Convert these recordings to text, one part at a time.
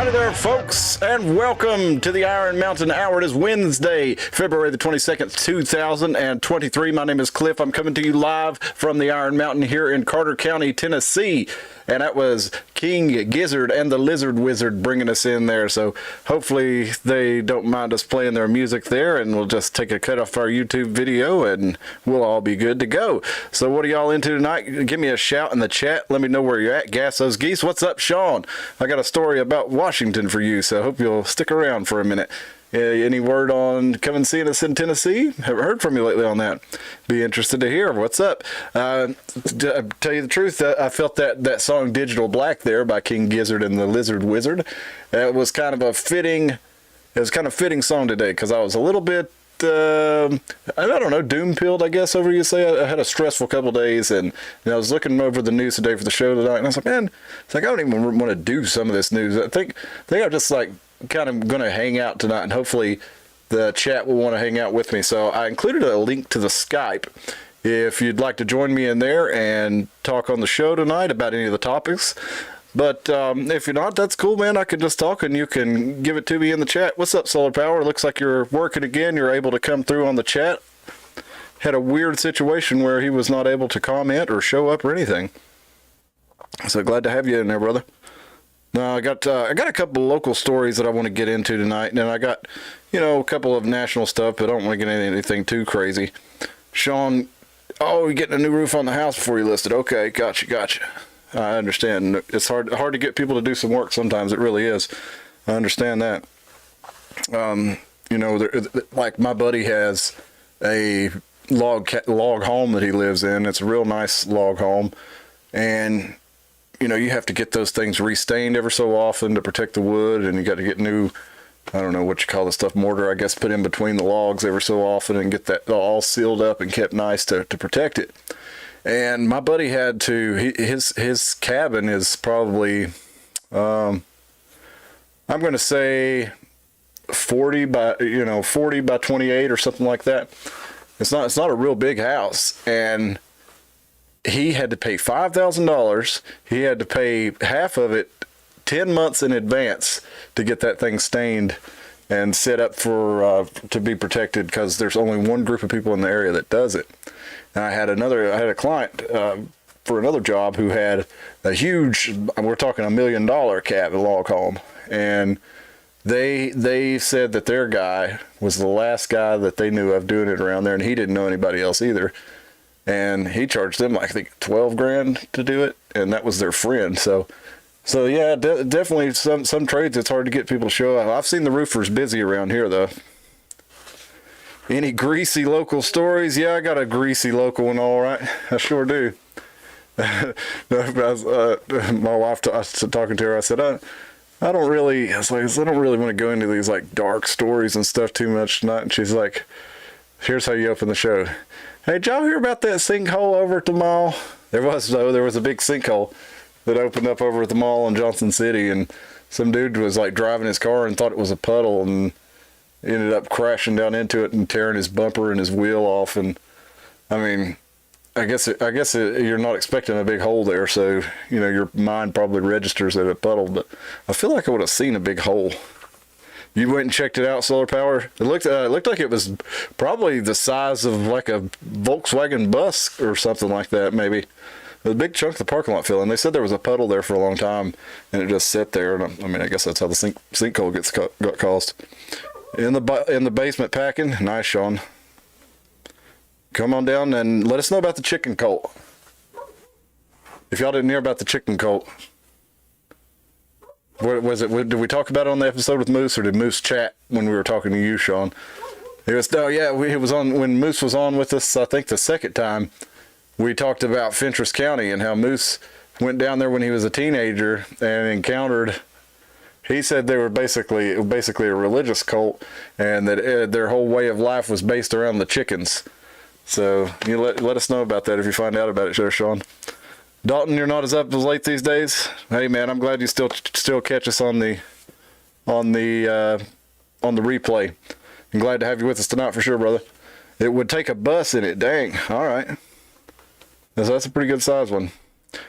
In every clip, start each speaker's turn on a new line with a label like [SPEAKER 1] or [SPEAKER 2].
[SPEAKER 1] Howdy there, folks, and welcome to the Iron Mountain Hour. It is Wednesday, February the 22nd, 2023. My name is Cliff. I'm coming to you live from the Iron Mountain here in Carter County, Tennessee. And that was King Gizzard and the Lizard Wizard bringing us in there. So hopefully they don't mind us playing their music there, and we'll just take a cut off our YouTube video and we'll all be good to go. So what are y'all into tonight? Give me a shout in the chat. Let me know where you're at. Gas those geese. What's up, Sean? I got a story about Washington for you, so I hope you'll stick around for a minute. Any word on coming seeing us in Tennessee? Haven't heard from you lately on that. Be interested to hear. What's up? To tell you the truth, I felt that song "Digital Black" there by King Gizzard and the Lizard Wizard. It was kind of a fitting. It was kind of fitting song today because I was a little bit. I don't know, doom-pilled, I guess, over you say. I had a stressful couple days, and I was looking over the news today for the show tonight, and I was like, man, it's like I don't even want to do some of this news. I think I'm just like kind of going to hang out tonight, and hopefully the chat will want to hang out with me. So I included a link to the Skype if you'd like to join me in there and talk on the show tonight about any of the topics. But if you're not, that's cool, man. I can just talk and you can give it to me in the chat. What's up, Solar Power? Looks like you're working again. You're able to come through on the chat. Had a weird situation where he was not able to comment or show up or anything. So glad to have you in there, brother. Now I got a couple of local stories that I want to get into tonight, and then I got, a couple of national stuff, but I don't want to get into anything too crazy. Sean, you're getting a new roof on the house before you listed. Okay, gotcha. I understand. It's hard to get people to do some work sometimes. It really is. I understand that. Like my buddy has a log home that he lives in. It's a real nice log home, and you have to get those things restained ever so often to protect the wood, and you got to get new, I don't know what you call the stuff, mortar, I guess, put in between the logs ever so often and get that all sealed up and kept nice to protect it. And my buddy had to, his cabin is probably, I'm going to say 40 by 28 or something like that. It's not a real big house. And he had to pay $5,000. He had to pay half of it 10 months in advance to get that thing stained and set up for, to be protected, because there's only one group of people in the area that does it. And I had a client for another job who had a huge, we're talking $1 million cabin log home, and they said that their guy was the last guy that they knew of doing it around there, and he didn't know anybody else either. And he charged them like I think $12,000 to do it, and that was their friend. So yeah, definitely some trades it's hard to get people to show up. I've seen the roofers busy around here though. Any greasy local stories? Yeah, I got a greasy local one, all right. I sure do. My wife, I was talking to her, I said, I don't really want to go into these like dark stories and stuff too much tonight. And she's like, here's how you open the show. Hey, did y'all hear about that sinkhole over at the mall? There was a big sinkhole that opened up over at the mall in Johnson City, and some dude was like driving his car and thought it was a puddle, and ended up crashing down into it and tearing his bumper and his wheel off. And I mean, I guess you're not expecting a big hole there, so your mind probably registers at a puddle. But I feel like I would have seen a big hole. You went and checked it out, Solar Power. It looked like it was probably the size of like a Volkswagen bus or something like that, maybe. A big chunk of the parking lot filled in. They said there was a puddle there for a long time, and it just sat there. And I mean, I guess that's how the sinkhole got caused. In the basement packing. Nice, Sean. Come on down and let us know about the chicken cult. If y'all didn't hear about the chicken cult, what was it? Did we talk about it on the episode with Moose, or did Moose chat when we were talking to you, Sean? It was on when Moose was on with us. I think the second time we talked about Fentress County and how Moose went down there when he was a teenager and encountered. He said they were basically a religious cult, and that their whole way of life was based around the chickens. So you let us know about that if you find out about it, Sean. Dalton, you're not as up as late these days. Hey man, I'm glad you still catch us on the replay. I'm glad to have you with us tonight for sure, brother. It would take a bus in it. Dang. All right. That's a pretty good size one.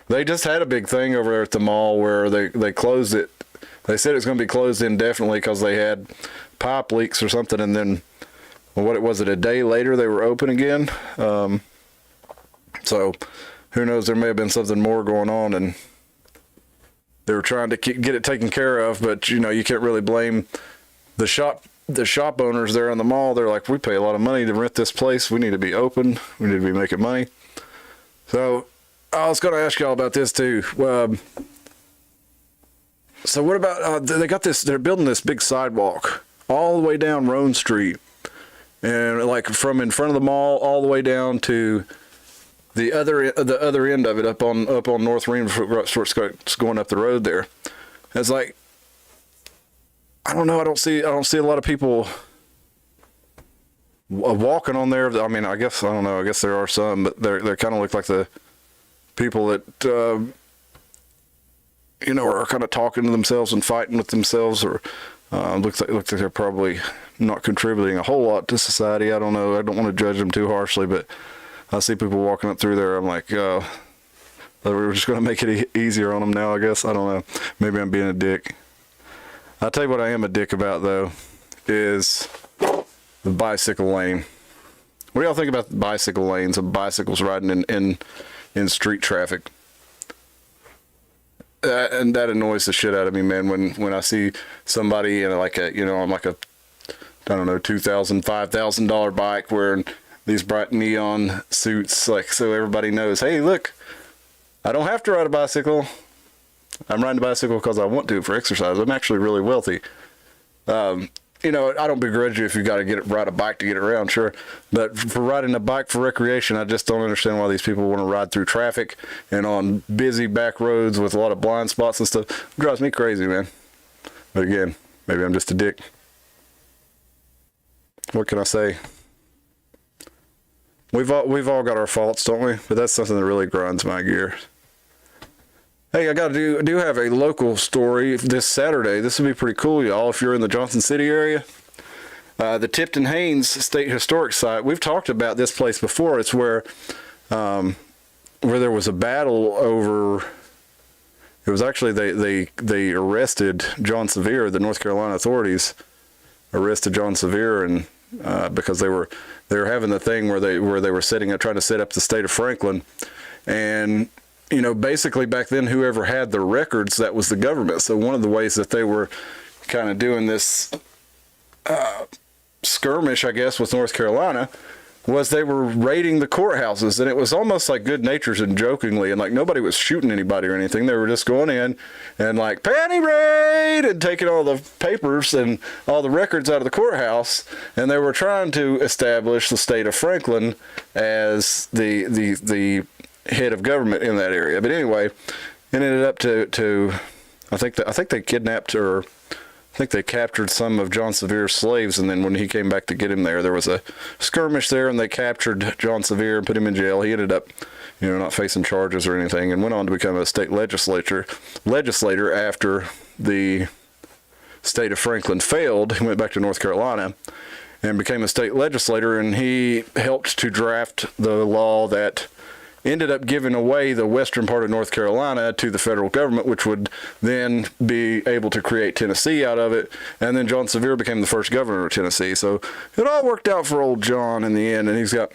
[SPEAKER 1] They just had a big thing over there at the mall where they closed it They said it was going to be closed indefinitely because they had pipe leaks or something, and then what it was, a day later they were open again. So who knows, there may have been something more going on, and they were trying to get it taken care of. But you know, you can't really blame the shop owners there in the mall. They're like, we pay a lot of money to rent this place, we need to be open, we need to be making money. So I was going to ask y'all about this too. So what about, they're building this big sidewalk all the way down Roan Street, and like from in front of the mall all the way down to the other end of it, up on North Ream, where it's going up the road there. It's like, I don't know, I don't see a lot of people walking on there. I mean, I guess there are some, but they kind of look like the people that you know, are kind of talking to themselves and fighting with themselves, or looks like they're probably not contributing a whole lot to society. I don't know. I don't want to judge them too harshly, but I see people walking up through there. I'm like, we're just going to make it easier on them now, I guess. I don't know. Maybe I'm being a dick. I'll tell you what I am a dick about, though, is the bicycle lane. What do y'all think about the bicycle lanes of bicycles riding in street traffic? And that annoys the shit out of me, man, when I see somebody in like a, you know, on like a, I don't know, $2,000, $5,000 bike wearing these bright neon suits, like, so everybody knows, hey, look, I don't have to ride a bicycle. I'm riding a bicycle because I want to, for exercise. I'm actually really wealthy. You know, I don't begrudge you if you got to ride a bike to get around, sure. But for riding a bike for recreation, I just don't understand why these people want to ride through traffic and on busy back roads with a lot of blind spots and stuff. It drives me crazy, man. But again, maybe I'm just a dick. What can I say? We've all got our faults, don't we? But that's something that really grinds my gears. Hey, I do have a local story this Saturday. This would be pretty cool, y'all, if you're in the Johnson City area. The Tipton Haynes State Historic Site. We've talked about this place before. It's where there was a battle over. It was actually they arrested John Sevier. The North Carolina authorities arrested John Sevier, and because they were having the thing where they were trying to set up the state of Franklin, and you know, basically back then, whoever had the records, that was the government. So one of the ways that they were kind of doing this skirmish, I guess, with North Carolina, was they were raiding the courthouses, and it was almost like good-natured and jokingly, and like nobody was shooting anybody or anything. They were just going in and like, panty raid, and taking all the papers and all the records out of the courthouse, and they were trying to establish the state of Franklin as the head of government in that area. But anyway, it ended up to I think they kidnapped, or I think they captured some of John Sevier's slaves, and then when he came back to get him there was a skirmish there, and they captured John Sevier and put him in jail. He ended up, you know, not facing charges or anything, and went on to become a state legislator after the state of Franklin failed. He went back to North Carolina and became a state legislator, and he helped to draft the law that ended up giving away the western part of North Carolina to the federal government, which would then be able to create Tennessee out of it. And then John Sevier became the first governor of Tennessee. So it all worked out for old John in the end, and he's got,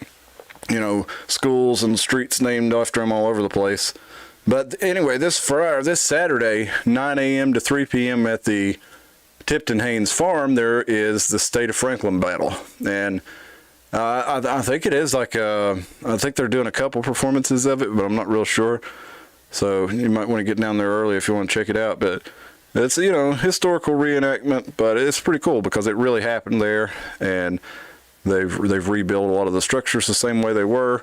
[SPEAKER 1] you know, schools and streets named after him all over the place. But anyway, this Saturday, 9 a.m. to 3 p.m. at the Tipton Haynes farm, there is the State of Franklin battle. And I think it is like I think they're doing a couple performances of it, but I'm not real sure. So you might want to get down there early if you want to check it out. But it's, you know, historical reenactment, but it's pretty cool because it really happened there, and they've rebuilt a lot of the structures the same way they were.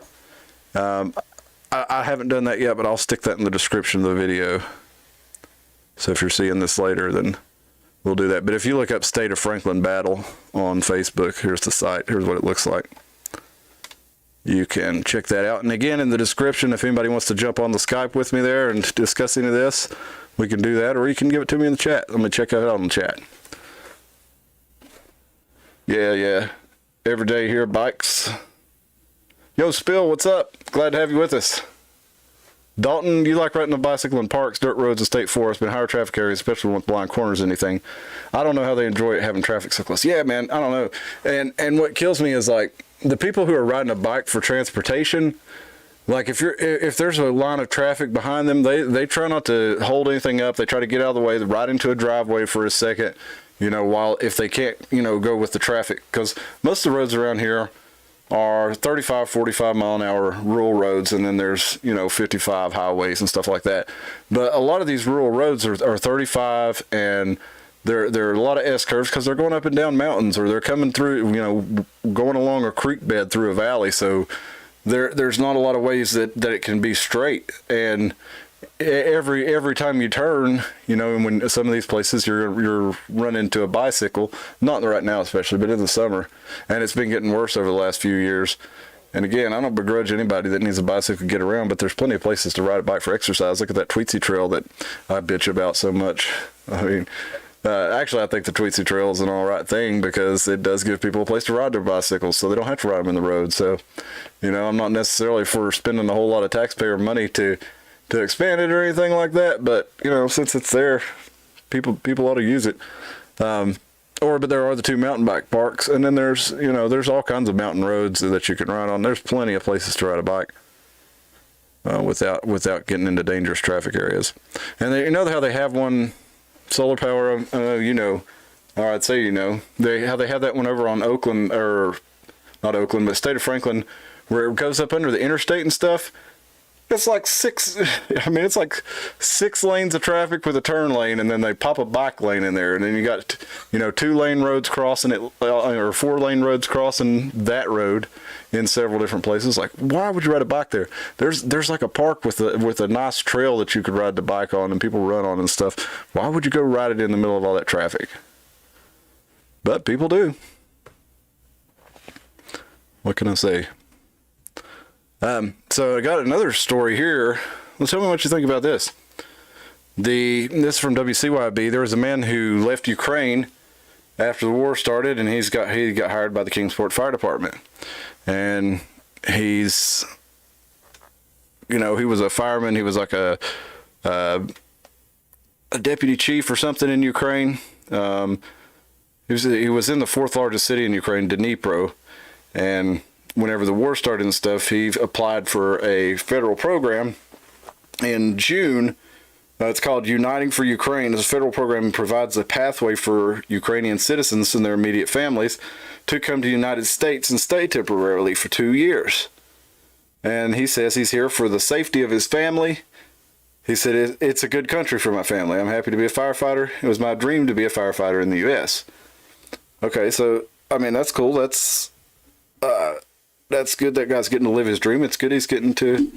[SPEAKER 1] I haven't done that yet, but I'll stick that in the description of the video. So if you're seeing this later, then we'll do that. But if you look up State of Franklin Battle on Facebook, here's the site. Here's what it looks like. You can check that out. And again, in the description, if anybody wants to jump on the Skype with me there and discuss any of this, we can do that, or you can give it to me in the chat. Let me check it out on the chat. Yeah. Every day here, bikes. Yo, Spill, what's up? Glad to have you with us. Dalton, you like riding a bicycle in parks, dirt roads, and state forests, but higher traffic areas, especially with blind corners, anything. I don't know how they enjoy it having traffic so close. Yeah, man, I don't know. And what kills me is like the people who are riding a bike for transportation. Like if there's a line of traffic behind them, they try not to hold anything up. They try to get out of the way. They ride into a driveway for a second, while if they can't, go with the traffic. Because most of the roads around here are 35, 45 mile an hour rural roads, and then there's 55 highways and stuff like that. But a lot of these rural roads are 35, and there are a lot of S curves because they're going up and down mountains, or they're coming through, going along a creek bed through a valley. So there's not a lot of ways that it can be straight. And every time you turn, when some of these places you're running into a bicycle, not right now especially, but in the summer, and it's been getting worse over the last few years. And again, I don't begrudge anybody that needs a bicycle to get around, but there's plenty of places to ride a bike for exercise. Look at that Tweetsie Trail that I bitch about so much. I mean, actually, I think the Tweetsie Trail is an all right thing because it does give people a place to ride their bicycles, so they don't have to ride them in the road. So, I'm not necessarily for spending a whole lot of taxpayer money to expand it or anything like that, but since it's there, people ought to use it. But there are the 2 mountain bike parks, and then there's all kinds of mountain roads that you can ride on. There's plenty of places to ride a bike without getting into dangerous traffic areas. And how they have one solar power. Or I'd say they have that one over on Oakland, or not Oakland, but State of Franklin, where it goes up under the interstate and stuff. It's like 6 lanes of traffic with a turn lane, and then they pop a bike lane in there, and then you got 2-lane roads crossing it, or 4-lane roads crossing that road in several different places. Like, why would you ride a bike there? There's like a park with a nice trail that you could ride the bike on and people run on and stuff. Why would you go ride it in the middle of all that traffic? But people do. What can I say? So I got another story here. Well, tell me what you think about this. This is from WCYB. There was a man who left Ukraine after the war started, and he got hired by the Kingsport Fire Department. And he was a fireman. He was like a deputy chief or something in Ukraine. He was in the 4th largest city in Ukraine, Dnipro, and whenever the war started and stuff, he applied for a federal program in June. It's called Uniting for Ukraine. This federal program provides a pathway for Ukrainian citizens and their immediate families to come to the United States and stay temporarily for 2 years. And he says he's here for the safety of his family. He said, it's a good country for my family. I'm happy to be a firefighter. It was my dream to be a firefighter in the U.S. Okay, so, I mean, that's cool. That's good that guy's getting to live his dream. It's good he's getting to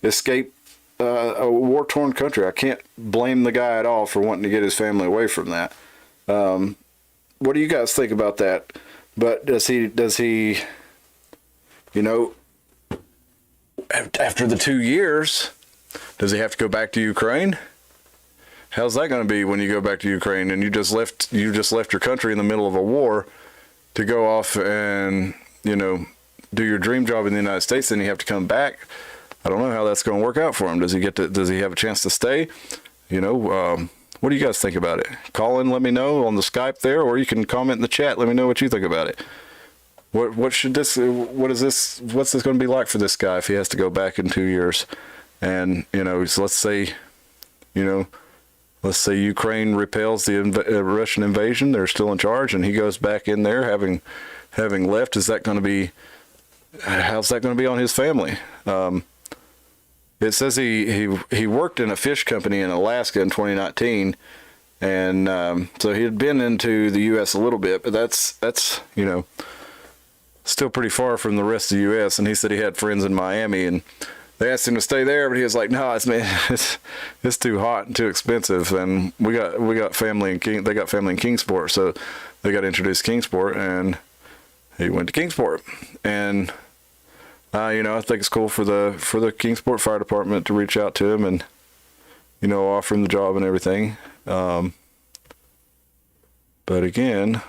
[SPEAKER 1] escape a war-torn country. I can't blame the guy at all for wanting to get his family away from that. What do you guys think about that? But does he, after the 2 years, does he have to go back to Ukraine? How's that going to be when you go back to Ukraine and you just left your country in the middle of a war to go off and, do your dream job in the United States, and you have to come back? I don't know how that's going to work out for him. Does he have a chance to stay? What do you guys think about it? Call in, let me know on the Skype there, or you can comment in the chat. Let me know what you think about it. What's this going to be like for this guy if he has to go back in 2 years? And, so let's say Ukraine repels the Russian invasion. They're still in charge, and he goes back in there having left. How's that going to be on his family? It says he worked in a fish company in Alaska in 2019, and so he had been into the U.S. a little bit, but that's still pretty far from the rest of the U.S. And he said he had friends in Miami, and they asked him to stay there, but he was like, "No, it's too hot and too expensive." And they got family in Kingsport, so they got introduced to Kingsport, and he went to Kingsport. And I think it's cool for the Kingsport Fire Department to reach out to him and offer him the job and everything. But again,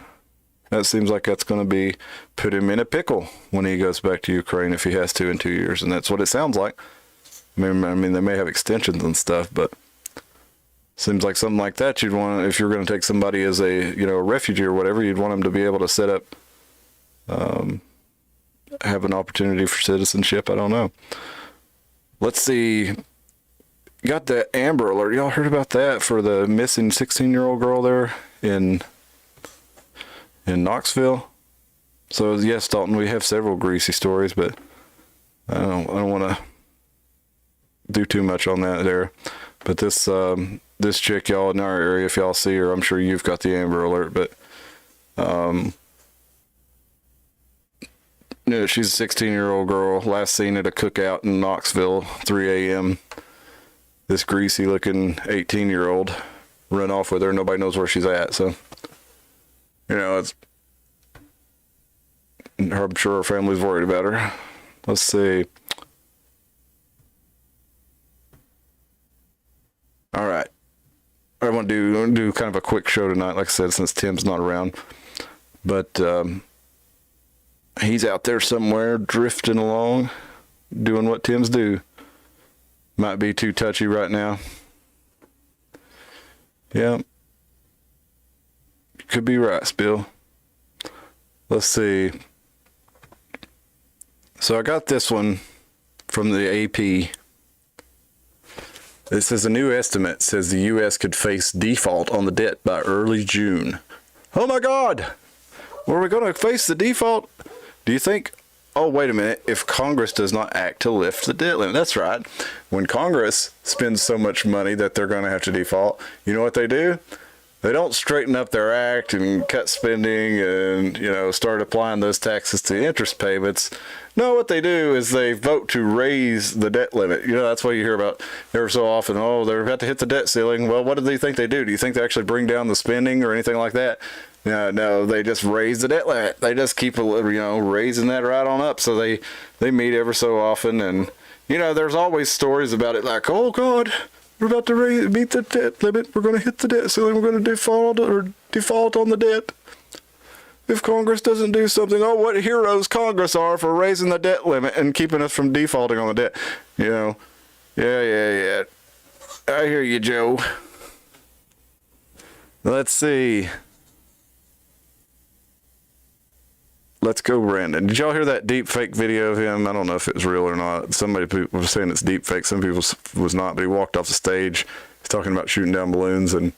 [SPEAKER 1] that seems like that's going to put him in a pickle when he goes back to Ukraine if he has to in 2 years, and that's what it sounds like. I mean, they may have extensions and stuff, but seems like something like that you'd want, if you're going to take somebody as a, a refugee or whatever, you'd want them to be able to set up, have an opportunity for citizenship. I don't know. Let's see. Got the Amber Alert. Y'all heard about that for the missing 16-year-old girl there in Knoxville? So yes, Dalton, we have several greasy stories, but I don't want to do too much on that there. But this chick, y'all in our area, if y'all see her, I'm sure you've got the Amber Alert, but she's a 16-year-old girl, last seen at a cookout in Knoxville, 3 a.m. This greasy looking 18-year-old run off with her. Nobody knows where she's at, so it's, I'm sure her family's worried about her. Let's see. All right. I want to do kind of a quick show tonight, like I said, since Tim's not around. But he's out there somewhere drifting along, doing what Tims do. Might be too touchy right now. Yeah. Could be right, Spill. Let's see. So I got this one from the AP. This is a new estimate. Says the U.S. could face default on the debt by early June. Oh my God! Were we going to face the default? Do you think? Oh, wait a minute. If Congress does not act to lift the debt limit. That's right. When Congress spends so much money that they're going to have to default, you know what they do? They don't straighten up their act and cut spending and, start applying those taxes to interest payments. No, what they do is they vote to raise the debt limit. That's what you hear about ever so often. Oh, they're about to hit the debt ceiling. Well, what do they think they do? Do you think they actually bring down the spending or anything like that? No, they just raise the debt limit. They just keep, raising that right on up. So they meet ever so often. And, there's always stories about it like, oh, God, we're about to meet the debt limit. We're going to hit the debt ceiling. We're going to default on the debt. If Congress doesn't do something, oh, what heroes Congress are for raising the debt limit and keeping us from defaulting on the debt. Yeah. I hear you, Joe. Let's see. Let's go, Brandon. Did y'all hear that deep fake video of him? I don't know if it was real or not. Somebody was saying it's deep fake. Some people was not, but he walked off the stage. He's talking about shooting down balloons, and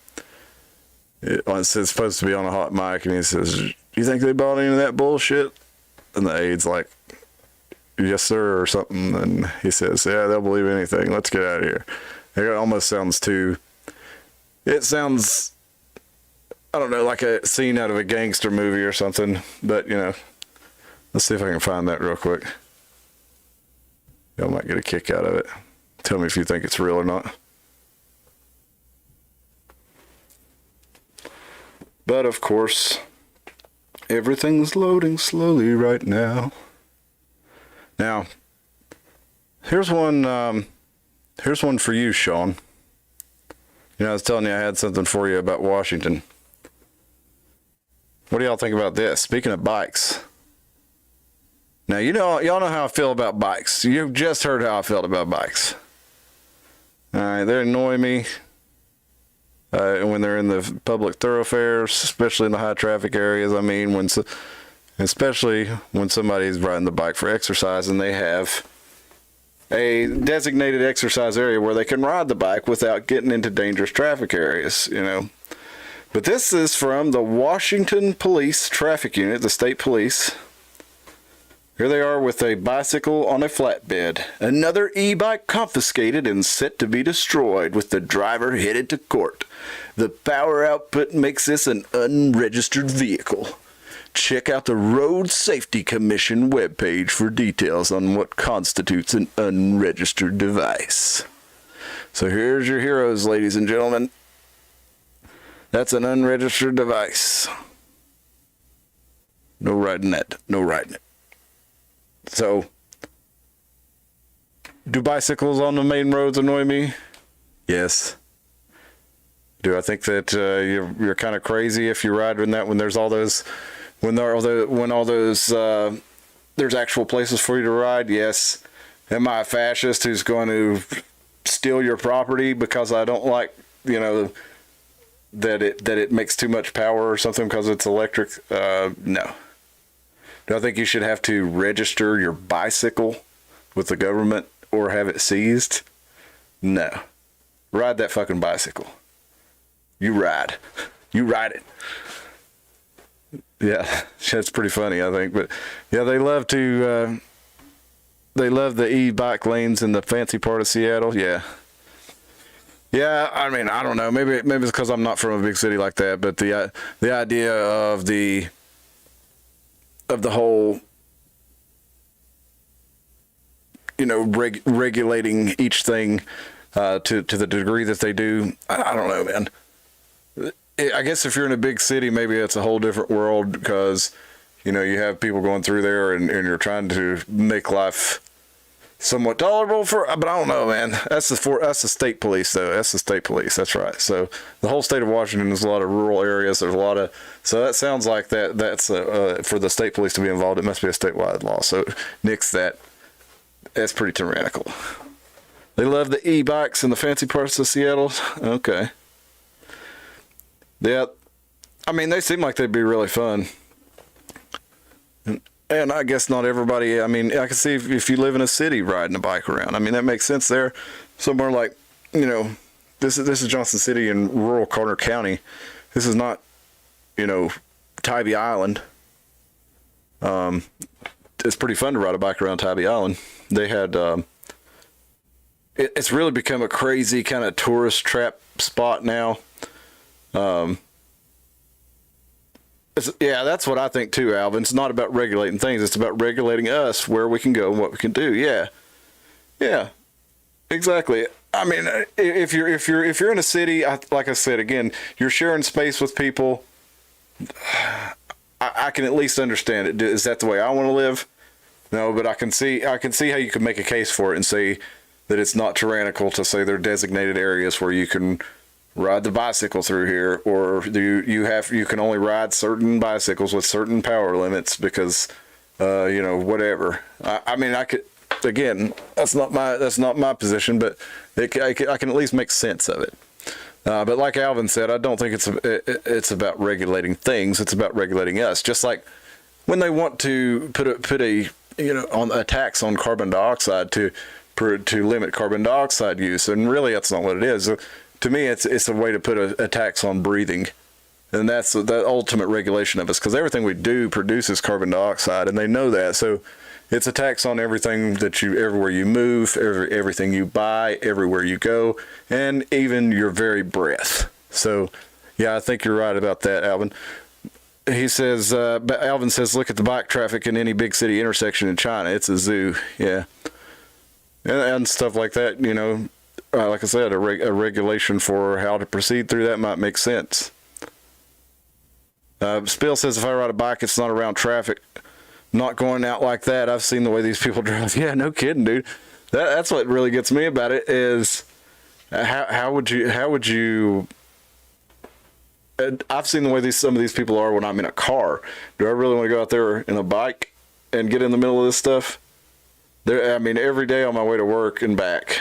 [SPEAKER 1] it's supposed to be on a hot mic, and he says, "Do you think they bought any of that bullshit?" And the aide's like, "Yes, sir," or something. And he says, "Yeah, they'll believe anything. Let's get out of here." It almost sounds too. It sounds, I don't know, like a scene out of a gangster movie or something. But let's see if I can find that real quick. Y'all might get a kick out of it. Tell me if you think it's real or not. But of course, everything's loading slowly right now. Now, here's one for you, Sean. I was telling you I had something for you about Washington. What do y'all think about this? Speaking of bikes. Now, y'all know how I feel about bikes. You've just heard how I felt about bikes. All right, they annoy me when they're in the public thoroughfares, especially in the high traffic areas. I mean, especially when somebody's riding the bike for exercise and they have a designated exercise area where they can ride the bike without getting into dangerous traffic areas, But this is from the Washington Police Traffic Unit, the state police. Here they are with a bicycle on a flatbed. Another e-bike confiscated and set to be destroyed with the driver headed to court. The power output makes this an unregistered vehicle. Check out the Road Safety Commission webpage for details on what constitutes an unregistered device. So here's your heroes, ladies and gentlemen. That's an unregistered device. No riding that. No riding it. So, do bicycles on the main roads annoy me? Yes. Do I think that you're kind of crazy if you ride in that when there's all those, there's actual places for you to ride? Yes. Am I a fascist who's going to steal your property because I don't like, that it makes too much power or something because it's electric? No. Do I think you should have to register your bicycle with the government or have it seized? No. Ride that fucking bicycle. You ride. You ride it. Yeah, that's pretty funny, I think. But yeah, they love the e-bike lanes in the fancy part of Seattle. Yeah. Yeah, I mean, I don't know. Maybe it's because I'm not from a big city like that. But the idea of the whole, regulating each thing to the degree that they do, I don't know, man. I guess if you're in a big city, maybe it's a whole different world because, you have people going through there and you're trying to make life somewhat tolerable but I don't know, man. That's the state police, though. That's the state police. That's right. So the whole state of Washington is a lot of rural areas. There's a lot of, so that sounds like that's for the state police to be involved. It must be a statewide law. So nix that. That's pretty tyrannical. They love the e-bikes in the fancy parts of Seattle. Okay. Yeah, I mean, they seem like they'd be really fun. And I guess not everybody, I mean, I can see if you live in a city riding a bike around. I mean, that makes sense there. Somewhere like, this is Johnson City in rural Carter County. This is not, Tybee Island. It's pretty fun to ride a bike around Tybee Island. They had, it's really become a crazy kind of tourist trap spot now. That's what I think too, Alvin. It's not about regulating things. It's about regulating us, where we can go and what we can do. Yeah, exactly. I mean, if you're in a city, like I said again, you're sharing space with people. I can at least understand it. Is that the way I want to live? No, but I can see how you can make a case for it and say that it's not tyrannical to say there are designated areas where you can ride the bicycle through here, or you can only ride certain bicycles with certain power limits because whatever. I mean, I could, again, that's not my position, but I can at least make sense of it. But like Alvin said, I don't think it's about regulating things. It's about regulating us. Just like when they want to put a on a tax on carbon dioxide to limit carbon dioxide use, and really that's not what it is. To me, it's a way to put a tax on breathing, and that's the ultimate regulation of us, because everything we do produces carbon dioxide, and they know that. So it's a tax on everything everywhere you move, everything you buy, everywhere you go, and even your very breath. So, yeah, I think you're right about that, Alvin. He says, Alvin says, look at the bike traffic in any big city intersection in China. It's a zoo, yeah, and stuff like that. Like I said, a regulation for how to proceed through that might make sense. Spill says, if I ride a bike, it's not around traffic. Not going out like that. I've seen the way these people drive. Yeah, no kidding, dude. That's what really gets me about it is how would you I've seen the way some of these people are when I'm in a car. Do I really want to go out there in a bike and get in the middle of this stuff? Every day on my way to work and back,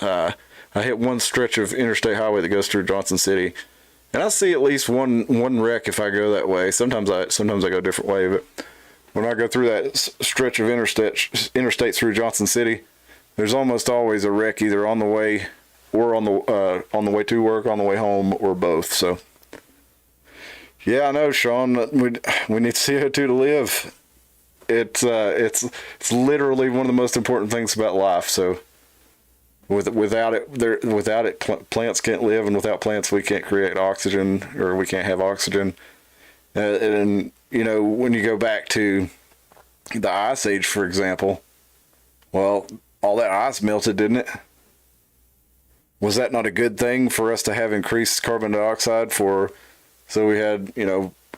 [SPEAKER 1] I hit one stretch of interstate highway that goes through Johnson City, and I see at least one wreck if I go that way. Sometimes I go a different way, but when I go through that stretch of interstate through Johnson City, there's almost always a wreck either on the way or on the way to work, on the way home, or both. So, yeah, I know, Sean. We need CO2 to live. It's literally one of the most important things about life. So, without it, plants can't live, and without plants, we can't create oxygen, or we can't have oxygen. And when you go back to the Ice Age, for example, well, all that ice melted, didn't it? Was that not a good thing for us to have increased carbon dioxide so we had,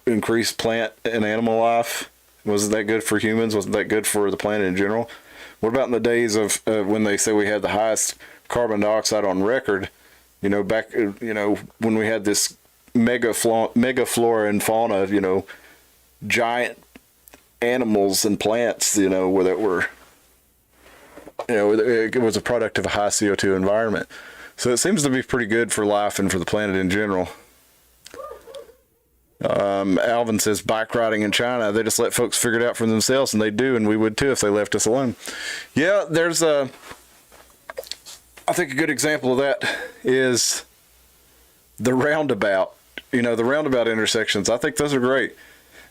[SPEAKER 1] increased plant and animal life? Wasn't that good for humans? Wasn't that good for the planet in general? What about in the days of when they say we had the highest carbon dioxide on record, back, when we had this mega flora and fauna, giant animals and plants, where that were it was a product of a high CO2 environment. So it seems to be pretty good for life and for the planet in general. Alvin says bike riding in China, they just let folks figure it out for themselves, and they do, and we would too if they left us alone. Yeah, there's I think a good example of that is the roundabout. The roundabout intersections. I think those are great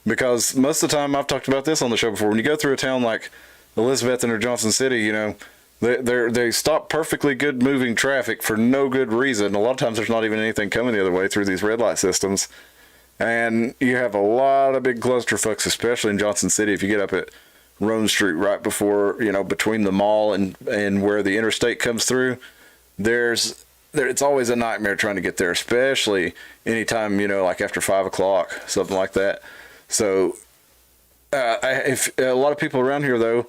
[SPEAKER 1] because most of the time, I've talked about this on the show before, when you go through a town like Elizabethton or Johnson City, they stop perfectly good moving traffic for no good reason. A lot of times there's not even anything coming the other way through these red light systems. And you have a lot of big clusterfucks, especially in Johnson City. If you get up at Rome Street right before, between the mall and where the interstate comes through, it's always a nightmare trying to get there, especially anytime, like after 5 o'clock, something like that. So if a lot of people around here, though,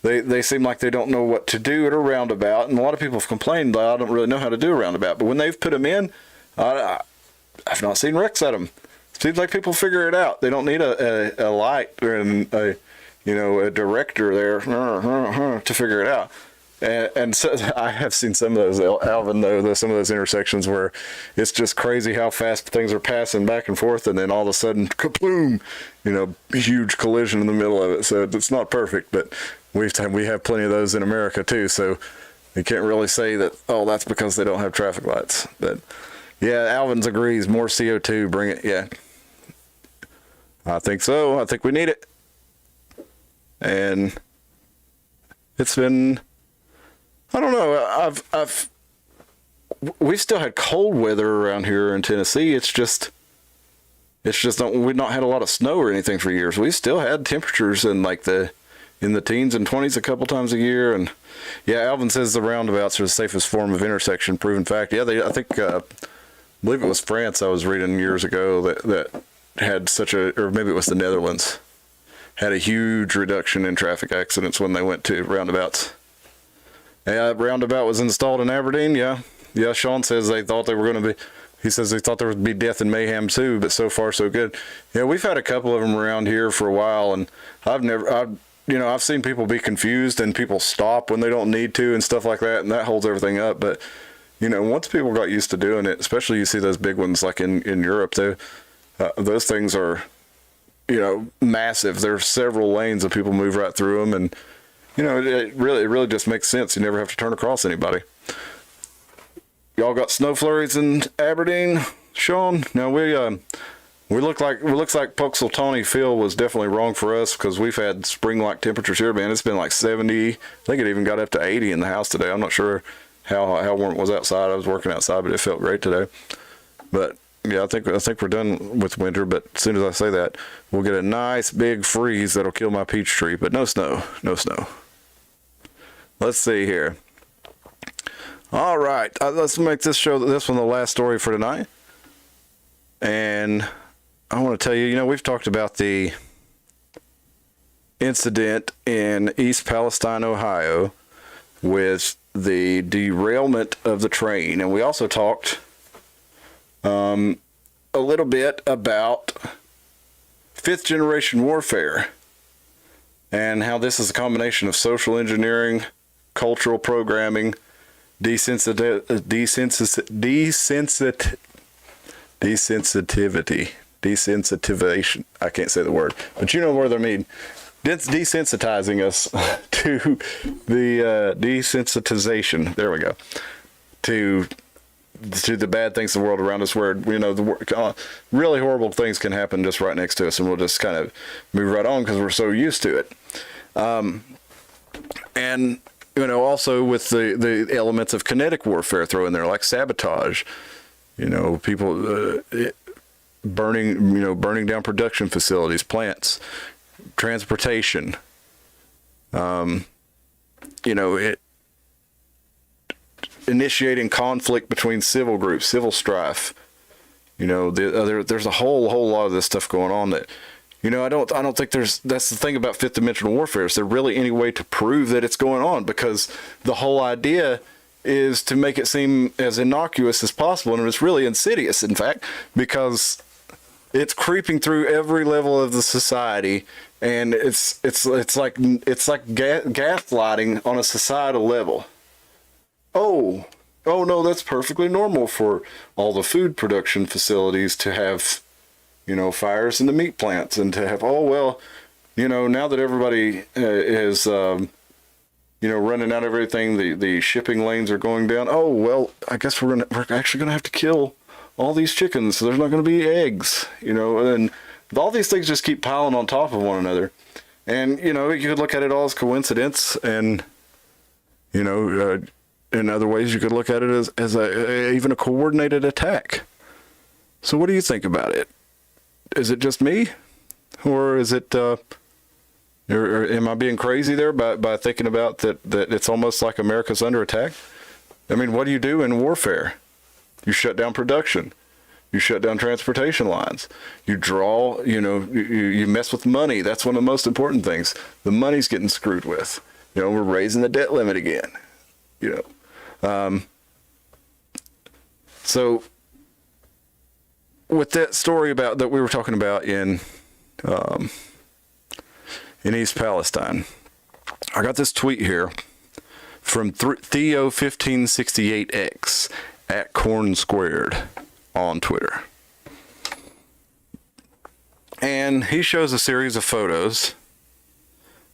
[SPEAKER 1] they seem like they don't know what to do at a roundabout. And a lot of people have complained that I don't really know how to do a roundabout. But when they've put them in, I've not seen wrecks at them. Seems like people figure it out. They don't need a light or a director there to figure it out. And so I have seen some of those, Alvin, though, some of those intersections where it's just crazy how fast things are passing back and forth, and then all of a sudden, kaploom, huge collision in the middle of it. So it's not perfect, but we have plenty of those in America too. So you can't really say that, that's because they don't have traffic lights. But yeah, Alvin's agrees. More CO2, bring it. Yeah, I think so. I think we need it. And it's been, I don't know. We've still had cold weather around here in Tennessee. It's just we've not had a lot of snow or anything for years. We still had temperatures in the teens and 20s a couple times a year. And yeah, Alvin says the roundabouts are the safest form of intersection. Proven fact. Yeah, I think I believe it was France I was reading years ago that had or maybe it was the Netherlands, had a huge reduction in traffic accidents when they went to roundabouts. Yeah, roundabout was installed in Aberdeen. Yeah. Sean says they thought they were going to be. He says they thought there would be death and mayhem too, but so far so good. Yeah, we've had a couple of them around here for a while, and I've seen people be confused and people stop when they don't need to and stuff like that, and that holds everything up. But once people got used to doing it, especially you see those big ones like in Europe, those things are massive. There's several lanes that people move right through them, and it really just makes sense. You never have to turn across anybody. Y'all got snow flurries in Aberdeen, Sean? No, looks like Punxsutawney Phil was definitely wrong for us because we've had spring-like temperatures here, man. It's been like 70. I think it even got up to 80 in the house today. I'm not sure how warm it was outside. I was working outside, but it felt great today. But yeah, I think we're done with winter. But as soon as I say that, we'll get a nice big freeze that'll kill my peach tree. But no snow. Let's see here. All right, let's make this one the last story for tonight. And I want to tell you, we've talked about the incident in East Palestine, Ohio, with the derailment of the train. And we also talked a little bit about fifth generation warfare and how this is a combination of social engineering, cultural programming, desensitivity, desensitization. I can't say the word, but you know what I mean. It's desensitizing us to the desensitization. There we go. To the bad things in the world around us, where the really horrible things can happen just right next to us, and we'll just kind of move right on because we're so used to it. And also with the elements of kinetic warfare throw in there, like sabotage. People burning down production facilities, plants, transportation. Initiating conflict between civil groups, civil strife. There's a whole lot of this stuff going on that, I don't think that's the thing about fifth dimensional warfare. Is there really any way to prove that it's going on? Because the whole idea is to make it seem as innocuous as possible, and it's really insidious, in fact, because It's creeping through every level of the society, and it's like gaslighting on a societal level. Oh no, that's perfectly normal for all the food production facilities to have, fires in the meat plants, and to have, now that everybody is running out of everything, the shipping lanes are going down. Oh well, I guess we're actually gonna have to kill all these chickens, so there's not gonna be eggs. And all these things just keep piling on top of one another. And you could look at it all as coincidence, and in other ways you could look at it as even a coordinated attack. So what do you think about it? Is it just me, or is it? Or am I being crazy there by thinking about that it's almost like America's under attack? I mean, what do you do in warfare? You shut down production. You shut down transportation lines. You draw, you mess with money. That's one of the most important things. The money's getting screwed with. We're raising the debt limit again. So with that story about that we were talking about in East Palestine, I got this tweet here from Theo1568X at Corn Squared on Twitter. And he shows a series of photos.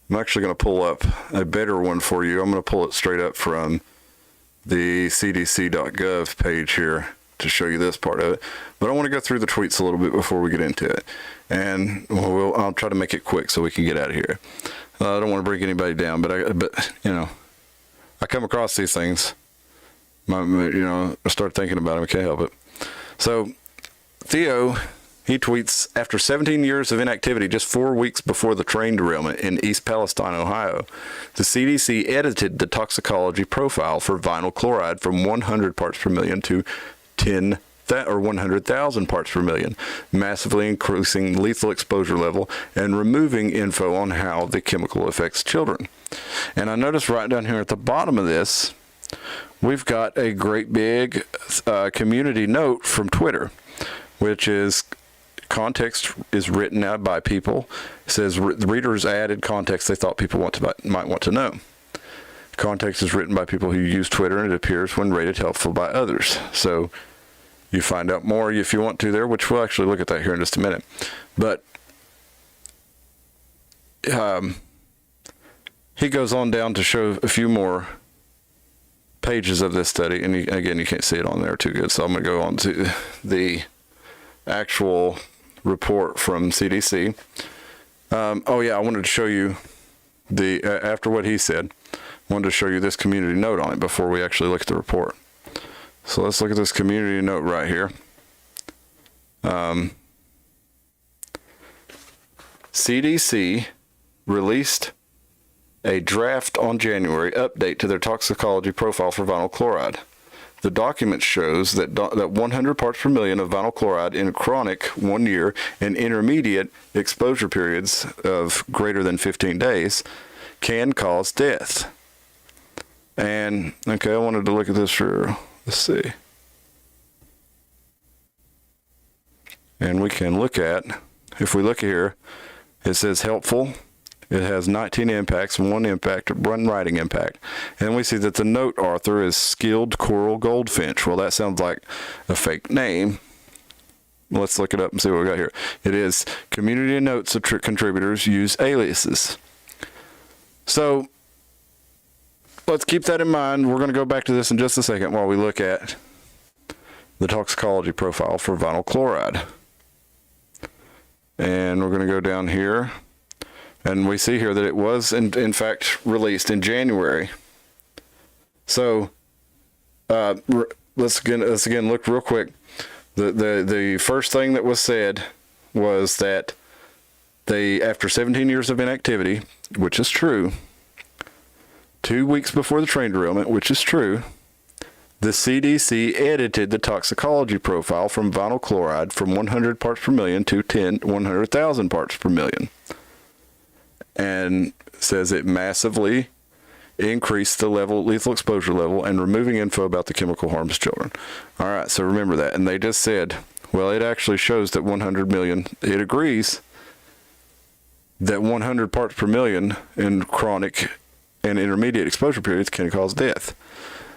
[SPEAKER 1] I'm actually going to pull up a better one for you. I'm going to pull it straight up from the cdc.gov page here to show you this part of it. But I want to go through the tweets a little bit before we get into it. And I'll try to make it quick so we can get out of here. I don't want to break anybody down, but I come across these things. I start thinking about them. I can't help it. So Theo, he tweets, after 17 years of inactivity, just 4 weeks before the train derailment in East Palestine, Ohio, the CDC edited the toxicology profile for vinyl chloride from 100 parts per million to 100,000 parts per million, massively increasing lethal exposure level and removing info on how the chemical affects children. And I noticed right down here at the bottom of this, we've got a great big community note from Twitter, which is context is written out by people. It says the readers added context they thought people might want to know. Context is written by people who use Twitter, and it appears when rated helpful by others. So you find out more if you want to there, which we'll actually look at that here in just a minute. But he goes on down to show a few more pages of this study, and again, you can't see it on there too good, so I'm going to go on to the actual report from CDC. I wanted to show you after what he said, I wanted to show you this community note on it before we actually look at the report. So let's look at this community note right here. CDC released a draft on January update to their toxicology profile for vinyl chloride. The document shows that 100 parts per million of vinyl chloride in chronic 1 year and intermediate exposure periods of greater than 15 days can cause death. And, okay, I wanted to look at this for, let's see. And we can look at, if we look here, it says helpful. It has 19 impacts and one writing impact. And we see that the note author is Skilled Coral Goldfinch. Well, that sounds like a fake name. Let's look it up and see what we got here. It is community notes of contributors use aliases. So let's keep that in mind. We're going to go back to this in just a second while we look at the toxicology profile for vinyl chloride. And we're going to go down here. And we see here that it was, in fact, released in January. So let's again look real quick. The first thing that was said was that after 17 years of inactivity, which is true, 2 weeks before the train derailment, which is true, the CDC edited the toxicology profile from vinyl chloride from 100 parts per million to 100,000 parts per million. And says it massively increased the lethal exposure level and removing info about the chemical harms children. All right, so remember that. And they just said Well, it actually shows that 100 million, it agrees that 100 parts per million in chronic and intermediate exposure periods can cause death.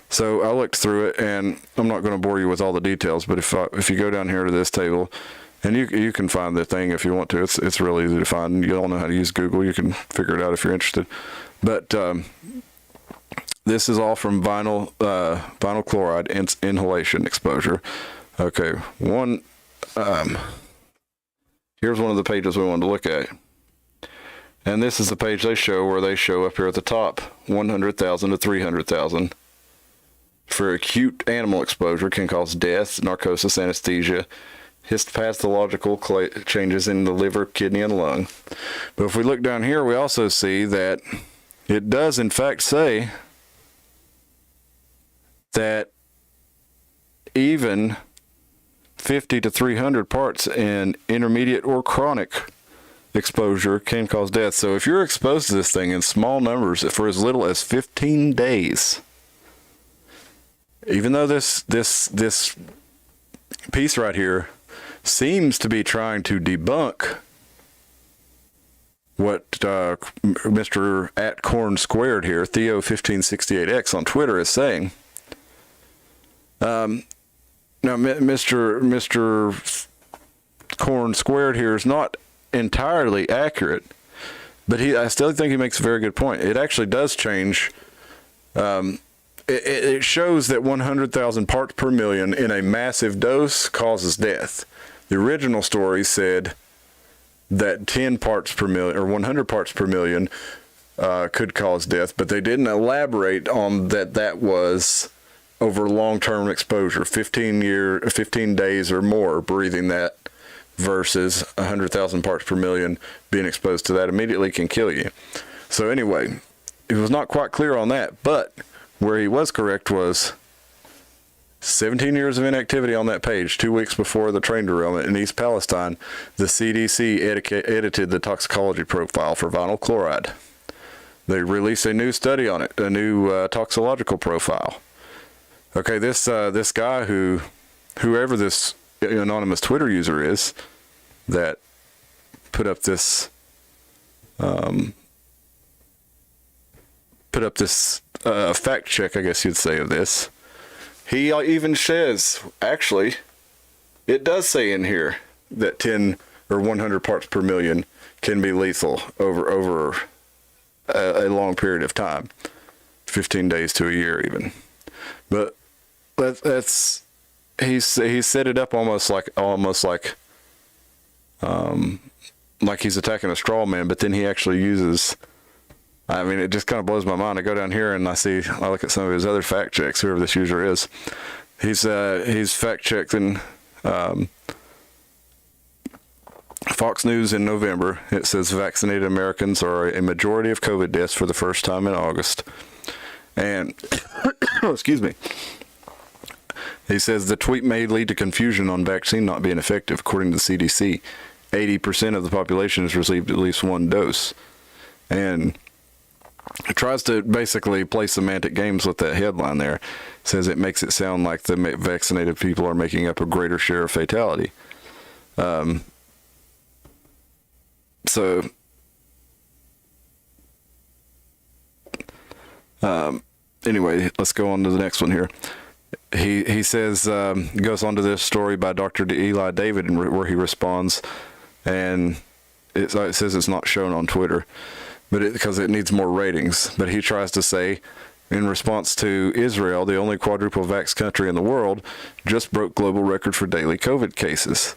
[SPEAKER 1] So I looked through it, and I'm not going to bore you with all the details, but if you go down here to this table, and you can find the thing if you want to. It's really easy to find. You all know how to use Google. You can figure it out if you're interested. But this is all from vinyl chloride inhalation exposure. Okay, here's one of the pages we wanted to look at. And this is the page they show where they show up here at the top, 100,000 to 300,000. For acute animal exposure can cause death, narcosis, anesthesia, histopathological changes in the liver, kidney, and lung. But if we look down here, we also see that it does in fact say that even 50 to 300 parts in intermediate or chronic exposure can cause death. So if you're exposed to this thing in small numbers for as little as 15 days, even though this piece right here seems to be trying to debunk what Mr. at Corn Squared here, Theo1568X on Twitter is saying. Now, Mr. Corn Squared here is not entirely accurate, but I still think he makes a very good point. It actually does change. It shows that 100,000 parts per million in a massive dose causes death. The original story said that 10 parts per million or 100 parts per million could cause death, but they didn't elaborate on that was over long-term exposure, 15 days or more breathing that versus 100,000 parts per million being exposed to that immediately can kill you. So anyway, it was not quite clear on that, but where he was correct was 17 years of inactivity on that page. 2 weeks before the train derailment in East Palestine, the CDC edited the toxicology profile for vinyl chloride. They released a new study on it, a new toxicological profile. Okay, this guy whoever this anonymous Twitter user is that put up this fact check, I guess you'd say, of this. He even says, actually, it does say in here that 10 or 100 parts per million can be lethal over a long period of time, 15 days to a year even. But that's he set it up almost like he's attacking a straw man, but then he actually uses. I mean, it just kind of blows my mind. I go down here and I look at some of his other fact checks, whoever this user is. He's fact checking Fox News in November. It says vaccinated Americans are a majority of COVID deaths for the first time in August. And, excuse me. He says the tweet may lead to confusion on vaccine not being effective. According to the CDC, 80% of the population has received at least one dose. And it tries to basically play semantic games with that headline there. It says it makes it sound like the vaccinated people are making up a greater share of fatality. Anyway, let's go on to the next one here. He says, goes on to this story by Dr. Eli David where he responds, and it says it's not shown on Twitter, but because it needs more ratings. But he tries to say, in response to Israel, the only quadruple vax country in the world, just broke global record for daily COVID cases.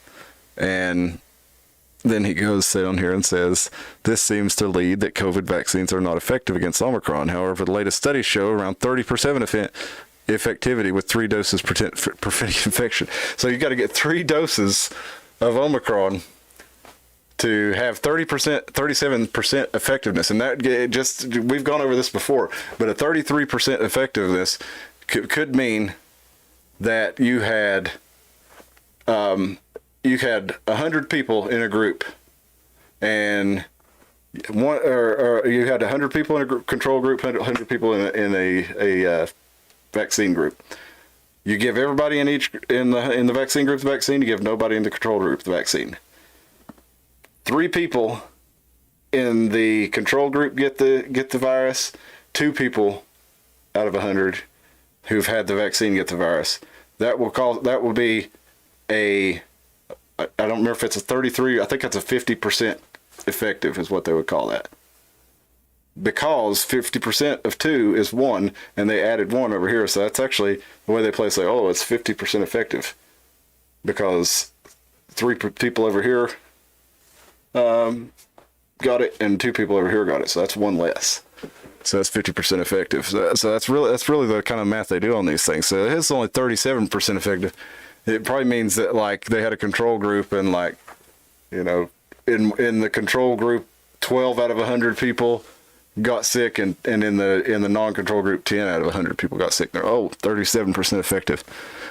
[SPEAKER 1] And then he goes down here and says, this seems to lead that COVID vaccines are not effective against Omicron. However, the latest studies show around 30% effectivity with 3 doses preventing infection. So you got to get 3 doses of Omicron to have 37% effectiveness. And that we've gone over this before, but a 33% effectiveness could mean that you had 100 people in a group, and you had 100 people in a control group, 100 people in a vaccine group. You give everybody in the vaccine group the vaccine. You give nobody in the control group the vaccine. 3 people in the control group get the virus. 2 people out of 100 who've had the vaccine get the virus. That will be I don't remember if it's a 33. I think that's a 50% effective is what they would call that. Because 50% of 2 is 1, and they added 1 over here. So that's actually the way they play. Say, oh, it's 50% effective because 3 people over here got it, and 2 people over here got it. So that's 1 less. So that's 50% effective. So that's really the kind of math they do on these things. So it's only 37% effective. It probably means that like they had a control group, and like, you know, in the control group, 12 out of 100 people got sick, and in the non-control group, 10 out of 100 people got sick. They're 37% effective.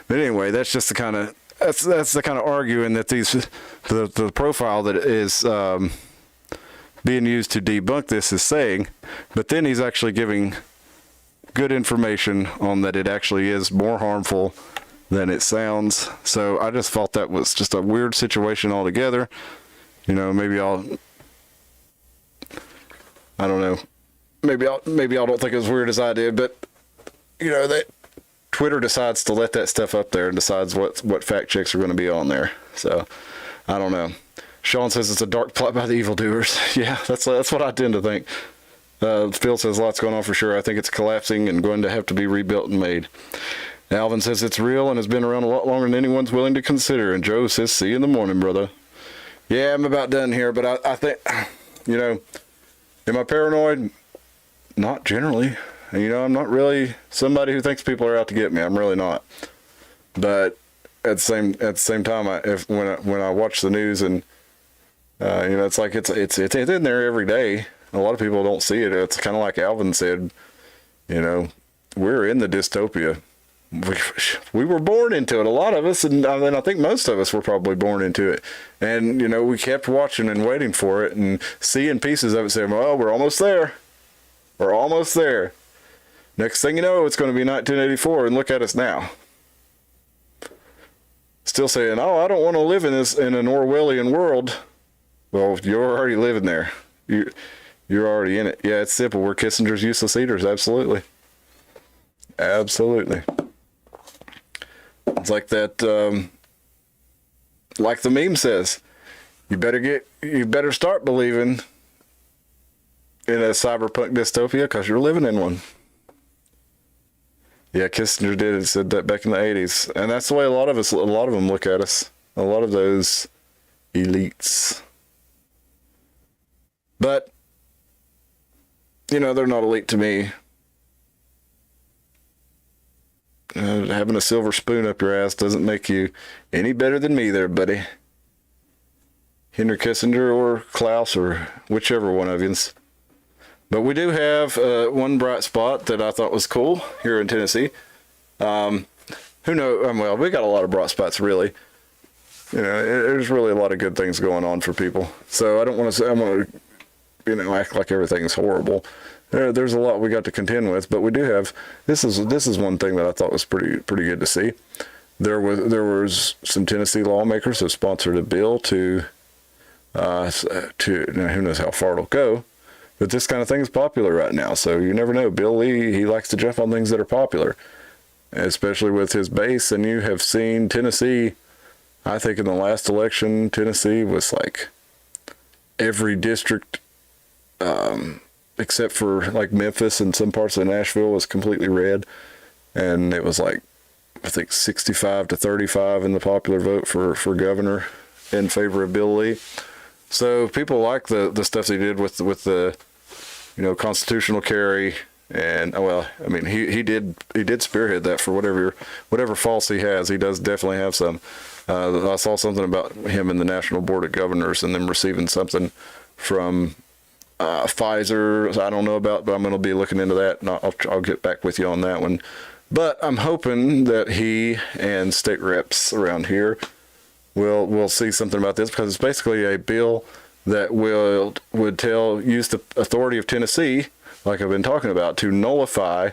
[SPEAKER 1] But anyway, that's just the kind of that's the kind of arguing that the profile that is being used to debunk this is saying. But then he's actually giving good information on that it actually is more harmful than it sounds. So I just thought that was just a weird situation altogether. You know, maybe I don't know. Maybe I don't think it was weird as I did, but you know, that Twitter decides to let that stuff up there and decides what fact checks are going to be on there. So I don't know. Sean says it's a dark plot by the evildoers. Yeah, that's what I tend to think. Phil says lots going on for sure. I think it's collapsing and going to have to be rebuilt and made. Alvin says it's real and has been around a lot longer than anyone's willing to consider. And Joe says, see you in the morning, brother. Yeah, I'm about done here, but I think, you know, am I paranoid? Not generally. You know, I'm not really somebody who thinks people are out to get me. I'm really not. But at the same time, when I watch the news and you know, it's like it's in there every day. A lot of people don't see it. It's kind of like Alvin said. You know, we're in the dystopia. We were born into it. A lot of us, and I think most of us were probably born into it. And you know, we kept watching and waiting for it and seeing pieces of it, saying, "Well, we're almost there. We're almost there." Next thing you know, it's going to be 1984, and look at us now. Still saying, "Oh, I don't want to live in an Orwellian world." Well, you're already living there. You're already in it. Yeah, it's simple. We're Kissinger's useless eaters. Absolutely. Absolutely. It's like that, like the meme says, you better start believing in a cyberpunk dystopia because you're living in one. Yeah, Kissinger said that back in the 80s. And that's the way a lot of them look at us. A lot of those elites. But, you know, they're not elite to me. Having a silver spoon up your ass doesn't make you any better than me there, buddy. Henry Kissinger or Klaus or whichever one of you. But we do have one bright spot that I thought was cool here in Tennessee. Who knows? Well, we got a lot of bright spots, really. You know, there's really a lot of good things going on for people. So I don't want to say, I want to, you know, act like everything's horrible. There's a lot we got to contend with, but we do have, this is one thing that I thought was pretty good to see. There was some Tennessee lawmakers who sponsored a bill to now who knows how far it'll go, but this kind of thing is popular right now. So you never know. Bill Lee, he likes to jump on things that are popular, especially with his base. And you have seen Tennessee, I think in the last election, Tennessee was like every district, except for like Memphis and some parts of Nashville was completely red. And it was like, I think 65 to 35 in the popular vote for governor in favor of Bill Lee. So people like the stuff he did with the, you know, constitutional carry. And well, I mean, he did spearhead that for whatever faults he has. He does definitely have some. I saw something about him in the National Board of Governors and them receiving something from Pfizer. I don't know about, but I'm going to be looking into that, and I'll get back with you on that one. But I'm hoping that he and state reps around here will see something about this, because it's basically a bill that would use the authority of Tennessee, like I've been talking about, to nullify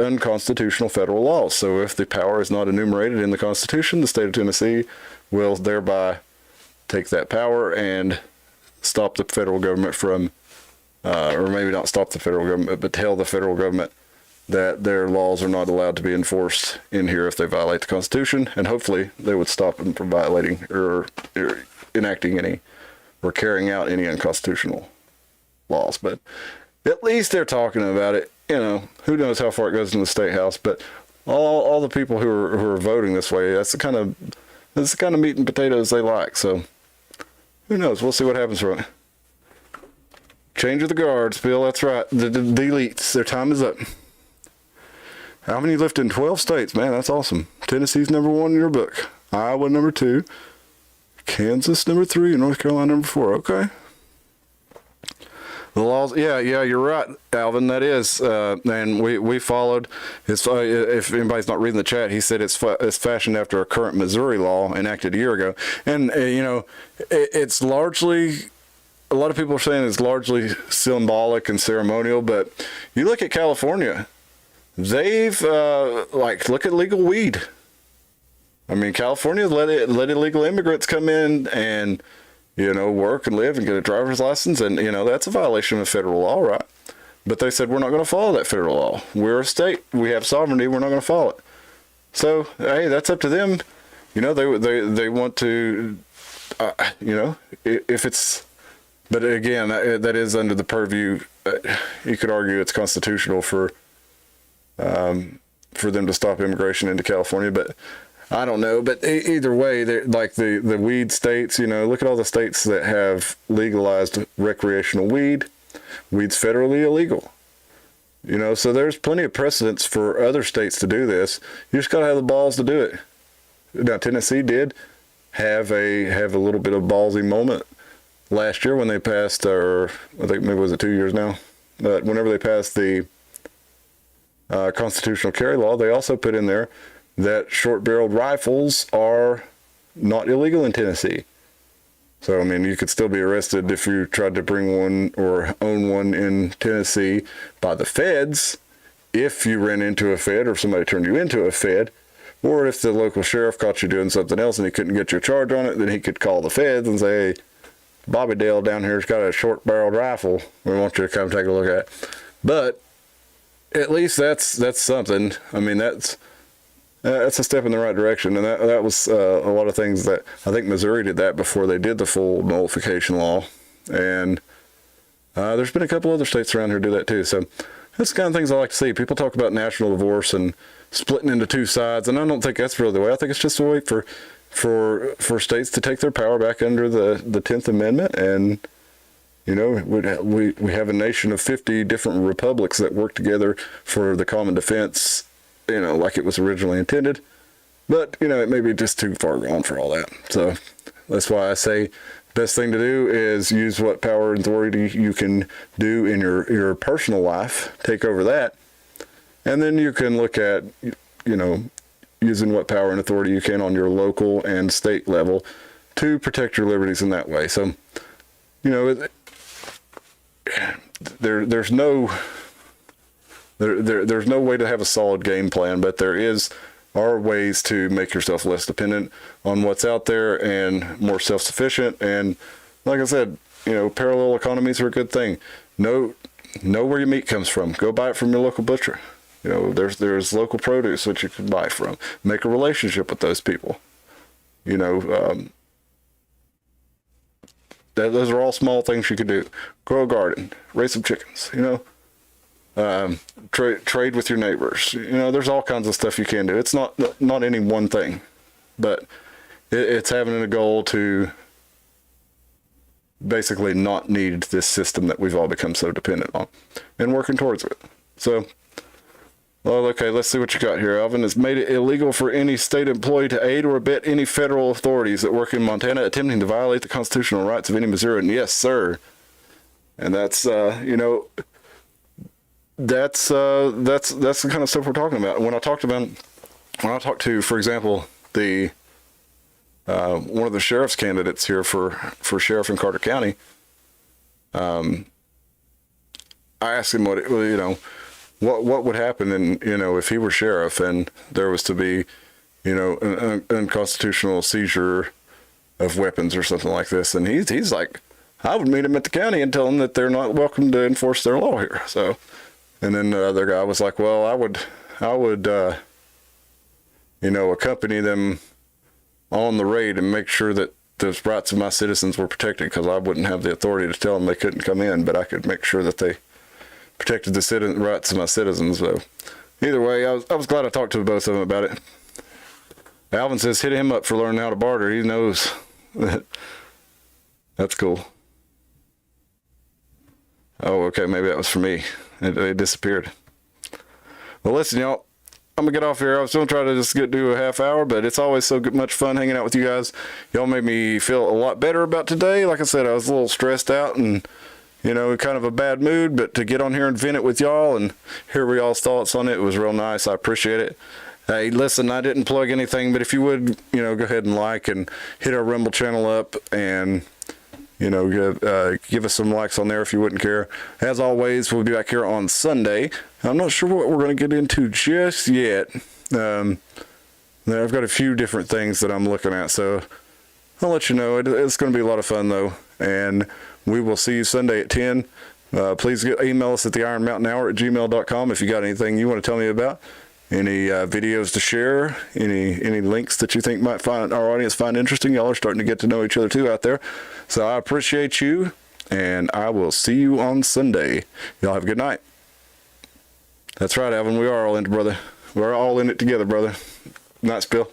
[SPEAKER 1] unconstitutional federal laws. So if the power is not enumerated in the Constitution, the state of Tennessee will thereby take that power and stop the federal government from, or maybe not stop the federal government, but tell the federal government that their laws are not allowed to be enforced in here if they violate the Constitution, and hopefully they would stop them from violating or enacting any or carrying out any unconstitutional laws. But at least they're talking about it. You know, who knows how far it goes in the state house, but all the people who are voting this way, that's the kind of meat and potatoes they like. So who knows? We'll see what happens from it. Change of the guards, Bill. That's right. The elites, their time is up. How many lived in 12 states? Man, that's awesome. Tennessee's number 1 in your book. Iowa number 2. Kansas number 3. And North Carolina number 4. Okay. The laws, yeah, you're right, Alvin. That is, and we followed. If anybody's not reading the chat, he said it's fashioned after a current Missouri law enacted a year ago, and you know, it's largely. A lot of people are saying it's largely symbolic and ceremonial, but you look at California, they've look at legal weed. I mean, California let illegal immigrants come in and, you know, work and live and get a driver's license, and, you know, that's a violation of federal law, right? But they said, we're not going to follow that federal law. We're a state. We have sovereignty. We're not going to follow it. So, hey, that's up to them. You know, they want to, you know, if it's, but again, that is under the purview. You could argue it's constitutional for them to stop immigration into California, but I don't know. But either way, like the weed states, you know, look at all the states that have legalized recreational weed. Weed's federally illegal. You know, so there's plenty of precedents for other states to do this. You just gotta have the balls to do it. Now, Tennessee did have a little bit of ballsy moment last year when they passed, or I think maybe it was 2 years now, but whenever they passed the constitutional carry law, they also put in there that short-barreled rifles are not illegal in Tennessee. So, I mean, you could still be arrested if you tried to bring one or own one in Tennessee by the feds, if you ran into a fed or if somebody turned you into a fed, or if the local sheriff caught you doing something else and he couldn't get you a charge on it, then he could call the feds and say, hey, Bobby Dale down here's got a short-barreled rifle we want you to come take a look at. But at least that's something. I mean, that's a step in the right direction, and that was a lot of things that I think Missouri did that before they did the full nullification law, and there's been a couple other states around here do that too. So that's the kind of things I like to see. People talk about national divorce and splitting into two sides, and I don't think that's really the way. I think it's just a way for states to take their power back under the 10th Amendment, and you know, we have a nation of 50 different republics that work together for the common defense, you know, like it was originally intended. But, you know, it may be just too far gone for all that. So that's why I say best thing to do is use what power and authority you can do in your personal life, take over that, and then you can look at, you know, using what power and authority you can on your local and state level to protect your liberties in that way. So, you know, there's no way to have a solid game plan, but there are ways to make yourself less dependent on what's out there and more self-sufficient. And like I said, you know, parallel economies are a good thing. Know where your meat comes from. Go buy it from your local butcher. You know, there's local produce that you can buy from. Make a relationship with those people. You know, those are all small things you could do. Grow a garden, raise some chickens, you know, trade with your neighbors. You know, there's all kinds of stuff you can do. It's not any one thing, but it's having a goal to basically not need this system that we've all become so dependent on and working towards it. So, well, okay, let's see what you got here. Alvin has made it illegal for any state employee to aid or abet any federal authorities that work in Montana attempting to violate the constitutional rights of any Missourian. Yes, sir. And that's, you know, that's the kind of stuff we're talking about. When I talk to, for example, the one of the sheriff's candidates here for sheriff in Carter County, I asked him what would happen in, if he were sheriff and there was to be, an unconstitutional seizure of weapons or something like this. And he's like, I would meet him at the county and tell them that they're not welcome to enforce their law here. So, and then the other guy was like, well, I would, accompany them on the raid and make sure that the rights of my citizens were protected, because I wouldn't have the authority to tell them they couldn't come in, but I could make sure that they protected the rights of my citizens. So either way, I was glad I talked to both of them about it. Alvin says hit him up for learning how to barter. He knows. That's cool. Oh, okay, maybe that was for me. It disappeared. Well, listen, y'all, I'm gonna get off here. I was gonna try to just do a half hour, but it's always so much fun hanging out with you guys. Y'all made me feel a lot better about today. Like I said, I was a little stressed out and, kind of a bad mood, but to get on here and vent it with y'all and hear y'all's thoughts on it was real nice. I appreciate it. Hey, listen, I didn't plug anything, but if you would, go ahead and like and hit our Rumble channel up and, give us some likes on there if you wouldn't care. As always, we'll be back here on Sunday. I'm not sure what we're going to get into just yet. I've got a few different things that I'm looking at, so I'll let you know. It's going to be a lot of fun, though, and we will see you Sunday at 10. Please email us at theironmountainhour@gmail.com if you got anything you want to tell me about. Any videos to share, any links that you think might find our audience find interesting. Y'all are starting to get to know each other too out there. So I appreciate you, and I will see you on Sunday. Y'all have a good night. That's right, Alvin. We are all in it, brother. We're all in it together, brother. Night, Bill.